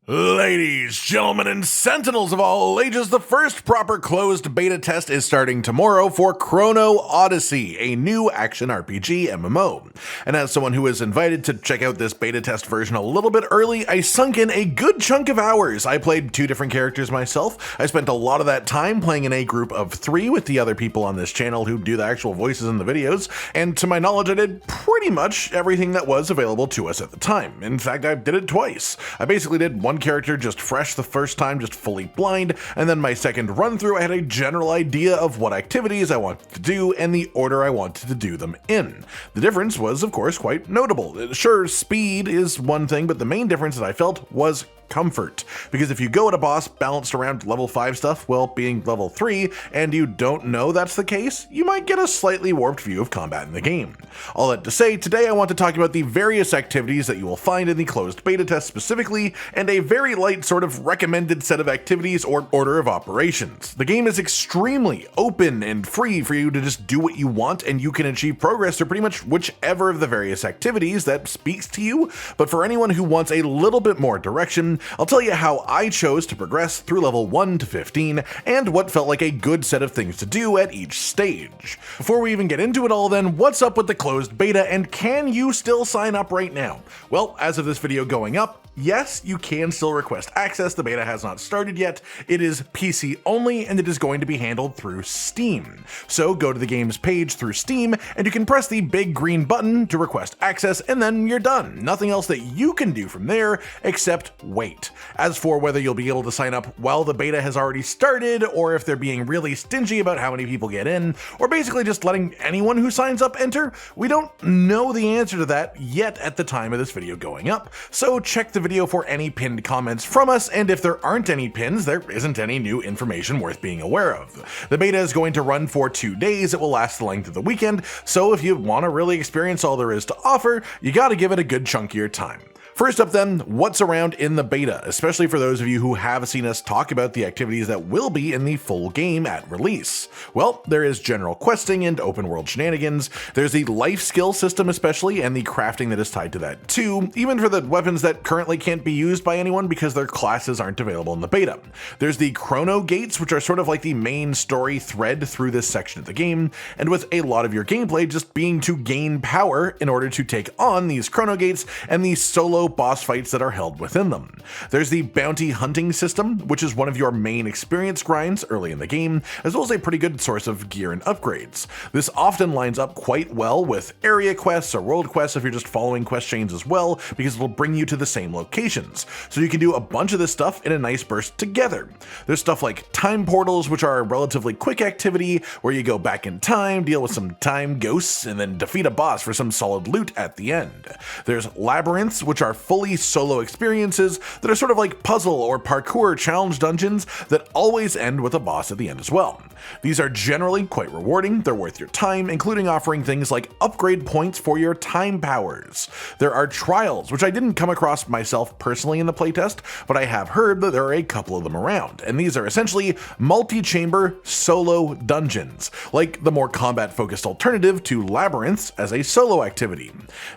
Ladies, gentlemen, and Sentinels of all ages, the first proper closed beta test is starting tomorrow for Chrono Odyssey, a new action RPG MMO. And as someone who was invited to check out this beta test version a little bit early, I sunk in a good chunk of hours. I played 2 different characters myself. I spent a lot of that time playing in a group of 3 with the other people on this channel who do the actual voices in the videos, and to my knowledge, I did pretty much everything that was available to us at the time. In fact, I did it twice. I basically did one character just fresh the first time, just fully blind, and then my second run through I had a general idea of what activities I wanted to do and the order I wanted to do them in. The difference was, of course, quite notable. Sure, speed is one thing, but the main difference that I felt was comfort, because if you go at a boss balanced around level 5 stuff, well, being level 3, and you don't know that's the case, you might get a slightly warped view of combat in the game. All that to say, today I want to talk about the various activities that you will find in the closed beta test specifically, and a very light sort of recommended set of activities or order of operations. The game is extremely open and free for you to just do what you want, and you can achieve progress through pretty much whichever of the various activities that speaks to you, but for anyone who wants a little bit more direction, I'll tell you how I chose to progress through level 1 to 15 and what felt like a good set of things to do at each stage. Before we even get into it all then, what's up with the closed beta and can you still sign up right now? Well, as of this video going up, yes, you can still request access. The beta has not started yet. It is PC only, and it is going to be handled through Steam. So go to the game's page through Steam, and you can press the big green button to request access, and then you're done. Nothing else that you can do from there except wait. As for whether you'll be able to sign up while the beta has already started, or if they're being really stingy about how many people get in, or basically just letting anyone who signs up enter, we don't know the answer to that yet at the time of this video going up. So check the video for any pinned comments from us, and if there aren't any pins, there isn't any new information worth being aware of. The beta is going to run for 2 days. It will last the length of the weekend, so if you want to really experience all there is to offer, you gotta give it a good chunk of your time. First up then, what's around in the beta, especially for those of you who have seen us talk about the activities that will be in the full game at release. Well, there is general questing and open world shenanigans, there's the life skill system especially, and the crafting that is tied to that too, even for the weapons that currently can't be used by anyone because their classes aren't available in the beta. There's the chrono gates, which are sort of like the main story thread through this section of the game, and with a lot of your gameplay just being to gain power in order to take on these chrono gates and the solo boss fights that are held within them. There's the bounty hunting system, which is one of your main experience grinds early in the game, as well as a pretty good source of gear and upgrades. This often lines up quite well with area quests or world quests if you're just following quest chains as well, because it'll bring you to the same locations. So you can do a bunch of this stuff in a nice burst together. There's stuff like time portals, which are a relatively quick activity where you go back in time, deal with some time ghosts, and then defeat a boss for some solid loot at the end. There's labyrinths, which are fully solo experiences that are sort of like puzzle or parkour challenge dungeons that always end with a boss at the end as well. These are generally quite rewarding, they're worth your time, including offering things like upgrade points for your time powers. There are trials, which I didn't come across myself personally in the playtest, but I have heard that there are a couple of them around, and these are essentially multi-chamber solo dungeons, like the more combat-focused alternative to labyrinths as a solo activity.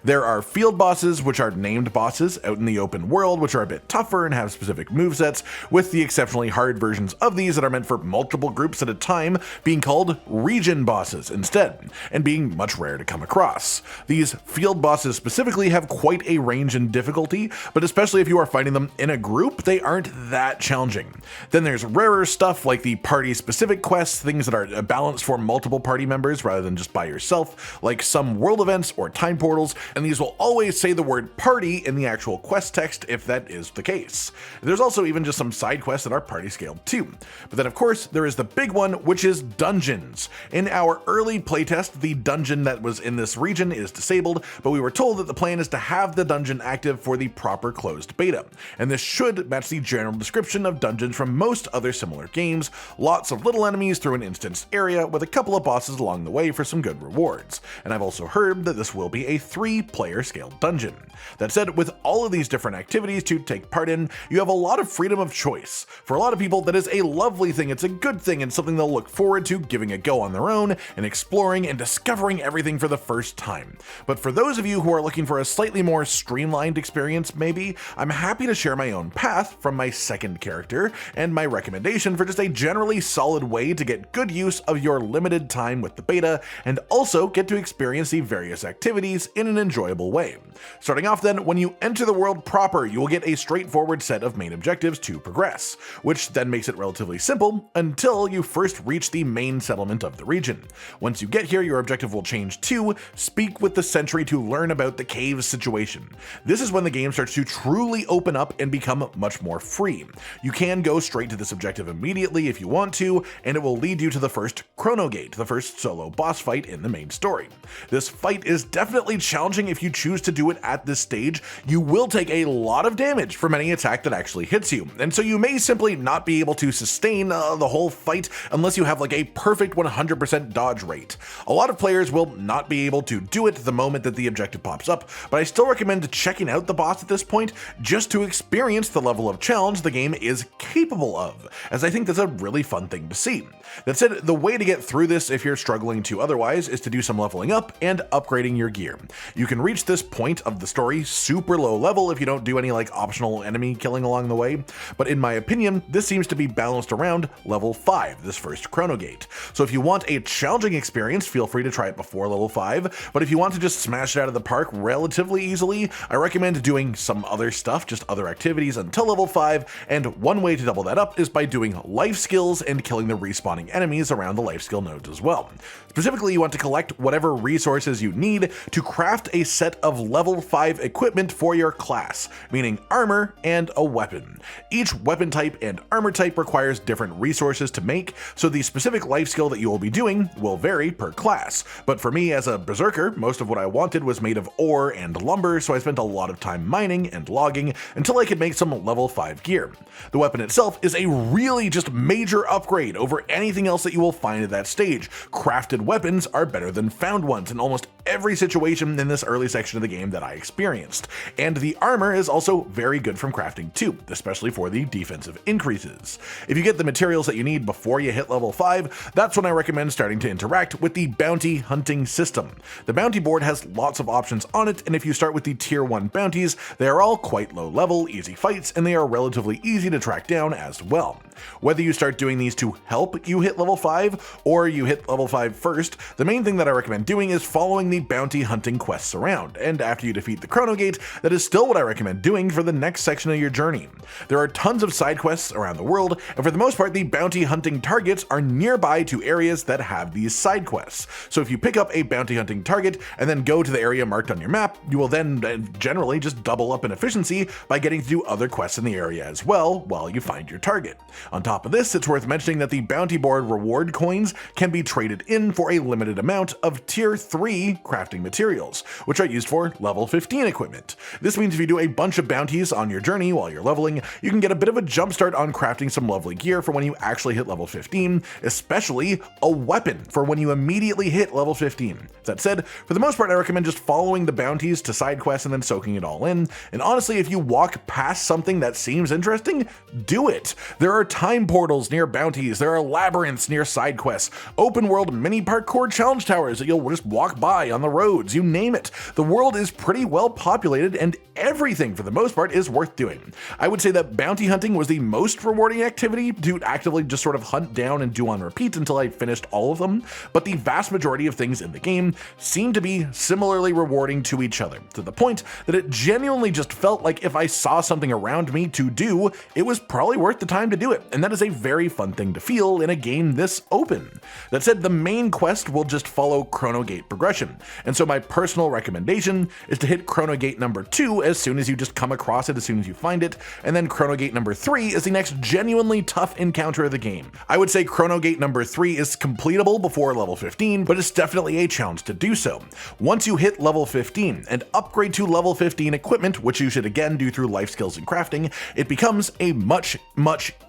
There are field bosses, which are named bosses out in the open world, which are a bit tougher and have specific movesets, with the exceptionally hard versions of these that are meant for multiple groups at a time being called region bosses instead, and being much rare to come across. These field bosses specifically have quite a range in difficulty, but especially if you are fighting them in a group, they aren't that challenging. Then there's rarer stuff like the party-specific quests, things that are balanced for multiple party members rather than just by yourself, like some world events or time portals, and these will always say the word party in the actual quest text if that is the case. There's also even just some side quests that are party scaled too. But then of course there is the big one, which is dungeons. In our early playtest, the dungeon that was in this region is disabled, but we were told that the plan is to have the dungeon active for the proper closed beta. And this should match the general description of dungeons from most other similar games, lots of little enemies through an instanced area with a couple of bosses along the way for some good rewards. And I've also heard that this will be a 3-player scaled dungeon. That said, with with all of these different activities to take part in, you have a lot of freedom of choice. For a lot of people, that is a lovely thing, it's a good thing, and something they'll look forward to giving a go on their own and exploring and discovering everything for the first time. But for those of you who are looking for a slightly more streamlined experience maybe, I'm happy to share my own path from my second character and my recommendation for just a generally solid way to get good use of your limited time with the beta and also get to experience the various activities in an enjoyable way. Starting off then, when you enter the world proper, you will get a straightforward set of main objectives to progress, which then makes it relatively simple until you first reach the main settlement of the region. Once you get here, your objective will change to speak with the sentry to learn about the cave's situation. This is when the game starts to truly open up and become much more free. You can go straight to this objective immediately if you want to, and it will lead you to the first Chrono Gate, the first solo boss fight in the main story. This fight is definitely challenging if you choose to do it at this stage. You will take a lot of damage from any attack that actually hits you, and so you may simply not be able to sustain the whole fight unless you have like a perfect 100% dodge rate. A lot of players will not be able to do it the moment that the objective pops up, but I still recommend checking out the boss at this point just to experience the level of challenge the game is capable of, as I think that's a really fun thing to see. That said, the way to get through this if you're struggling to otherwise is to do some leveling up and upgrading your gear. You can reach this point of the story super low level if you don't do any like optional enemy killing along the way, but in my opinion, this seems to be balanced around level 5, this first Chrono Gate. So if you want a challenging experience, feel free to try it before level 5, but if you want to just smash it out of the park relatively easily, I recommend doing some other stuff, just other activities until level 5, and one way to double that up is by doing life skills and killing the respawning enemies around the life skill nodes as well. Specifically, you want to collect whatever resources you need to craft a set of level 5 equipment for your class, meaning armor and a weapon. Each weapon type and armor type requires different resources to make, so the specific life skill that you will be doing will vary per class. But for me as a Berserker, most of what I wanted was made of ore and lumber, so I spent a lot of time mining and logging until I could make some level 5 gear. The weapon itself is a really just major upgrade over anything else that you will find at that stage. Crafted weapons are better than found ones in almost every situation in this early section of the game that I experienced, and the armor is also very good from crafting too, especially for the defensive increases. If you get the materials that you need before you hit level 5, that's when I recommend starting to interact with the bounty hunting system. The bounty board has lots of options on it, and if you start with the tier 1 bounties, they are all quite low level, easy fights, and they are relatively easy to track down as well. Whether you start doing these to help you hit level 5, or you hit level 5 first, the main thing that I recommend doing is following the bounty hunting quests around, and after you defeat the Chrono Gate, that is still what I recommend doing for the next section of your journey. There are tons of side quests around the world, and for the most part, the bounty hunting targets are nearby to areas that have these side quests. So if you pick up a bounty hunting target and then go to the area marked on your map, you will then generally just double up in efficiency by getting to do other quests in the area as well while you find your target. On top of this, it's worth mentioning that the bounty board reward coins can be traded in for a limited amount of tier 3 crafting materials, which are used for level 15 equipment. This means if you do a bunch of bounties on your journey while you're leveling, you can get a bit of a jumpstart on crafting some lovely gear for when you actually hit level 15, especially a weapon for when you immediately hit level 15. That said, for the most part, I recommend just following the bounties to side quests and then soaking it all in, and honestly, if you walk past something that seems interesting, do it. There are time portals near bounties, there are labyrinths near side quests, open world mini parkour challenge towers that you'll just walk by on the roads, you name it. The world is pretty well populated and everything for the most part is worth doing. I would say that bounty hunting was the most rewarding activity to actively just sort of hunt down and do on repeat until I finished all of them, but the vast majority of things in the game seem to be similarly rewarding to each other, to the point that it genuinely just felt like if I saw something around me to do, it was probably worth the time to do it, and that is a very fun thing to feel in a game this open. That said, the main quest will just follow Chrono Gate progression, and so my personal recommendation is to hit Chrono Gate number 2 as soon as you just come across it, as soon as you find it, and then Chrono Gate number 3 is the next genuinely tough encounter of the game. I would say Chrono Gate number 3 is completable before level 15, but it's definitely a challenge to do so. Once you hit level 15 and upgrade to level 15 equipment, which you should again do through life skills and crafting, it becomes a much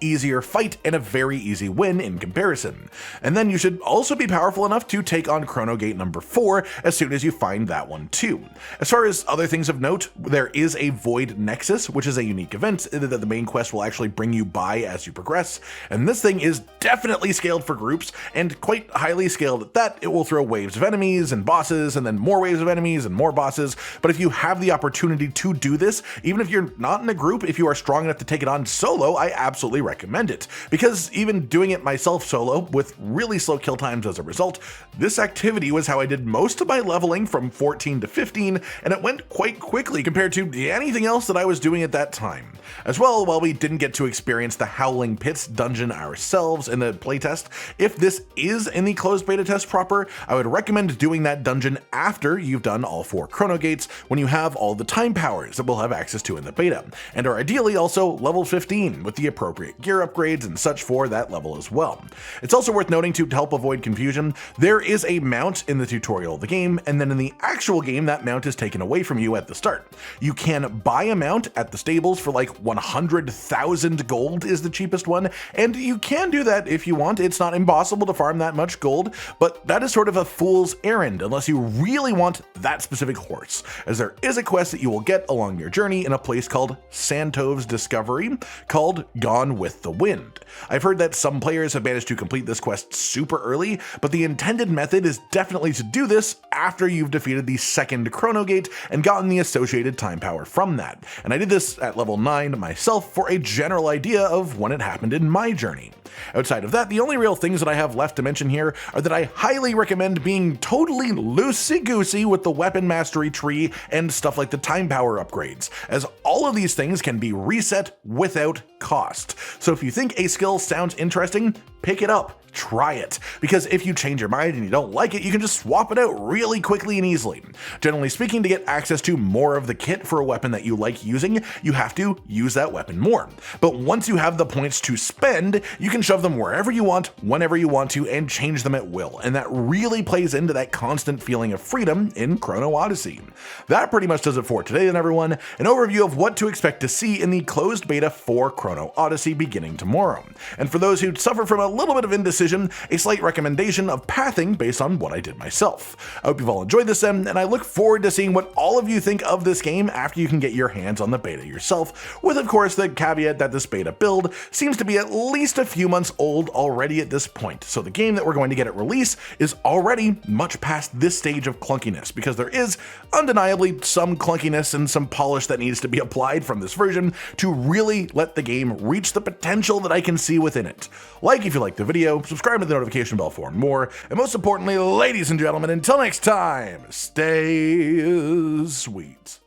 easier fight and a very easy win in comparison. And then you should also be powerful enough to take on Chrono Gate number 4 as soon as you find that one too. As far as other things of note, note, there is a Void Nexus, which is a unique event that the main quest will actually bring you by as you progress, and this thing is definitely scaled for groups, and quite highly scaled at that. It will throw waves of enemies and bosses, and then more waves of enemies and more bosses, but if you have the opportunity to do this, even if you're not in a group, if you are strong enough to take it on solo, I absolutely recommend it, because even doing it myself solo, with really slow kill times as a result, this activity was how I did most of my leveling from 14 to 15, and it went quite quickly compared to anything else that I was doing at that time. As well, while we didn't get to experience the Howling Pits dungeon ourselves in the playtest, if this is in the closed beta test proper, I would recommend doing that dungeon after you've done all 4 chrono gates, when you have all the time powers that we'll have access to in the beta, and are ideally also level 15 with the appropriate gear upgrades and such for that level as well. It's also worth noting, to help avoid confusion, there is a mount in the tutorial of the game, and then in the actual game that mount is taken away from you at the start. You can buy a mount at the stables for like 100,000 gold is the cheapest one, and you can do that if you want. It's not impossible to farm that much gold, but that is sort of a fool's errand unless you really want that specific horse, as there is a quest that you will get along your journey in a place called Santov's Discovery, called Gone with the Wind. I've heard that some players have managed to complete this quest super early, but the intended method is definitely to do this after you've defeated the second chrono gate and gotten the associated time power from that. And I did this at level 9 myself for a general idea of when it happened in my journey. Outside of that, the only real things that I have left to mention here are that I highly recommend being totally loosey-goosey with the weapon mastery tree and stuff like the time power upgrades, as all of these things can be reset without cost. So if you think a skill sounds interesting, pick it up. Try it, because if you change your mind and you don't like it, you can just swap it out really quickly and easily. Generally speaking, to get access to more of the kit for a weapon that you like using, you have to use that weapon more. But once you have the points to spend, you can shove them wherever you want, whenever you want to, and change them at will, and that really plays into that constant feeling of freedom in Chrono Odyssey. That pretty much does it for today then, everyone. An overview of what to expect to see in the closed beta for Chrono Odyssey beginning tomorrow. And for those who suffer from a little bit of indecision, a slight recommendation of pathing based on what I did myself. I hope you've all enjoyed this and I look forward to seeing what all of you think of this game after you can get your hands on the beta yourself, with of course the caveat that this beta build seems to be at least a few months old already at this point, so the game that we're going to get at release is already much past this stage of clunkiness, because there is undeniably some clunkiness and some polish that needs to be applied from this version to really let the game reach the potential that I can see within it. Like if you liked the video, subscribe to the notification bell for more, and most importantly, ladies and gentlemen, until next time, stay sweet.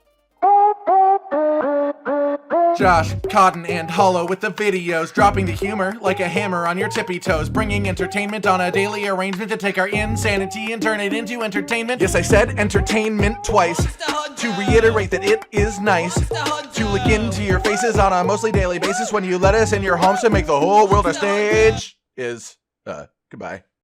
Josh, Cotton, and Hollow with the videos, dropping the humor like a hammer on your tippy toes, bringing entertainment on a daily arrangement to take our insanity and turn it into entertainment. Yes, I said entertainment twice, to reiterate that it is nice to look into your faces on a mostly daily basis when you let us in your homes to make the whole world a stage. Goodbye.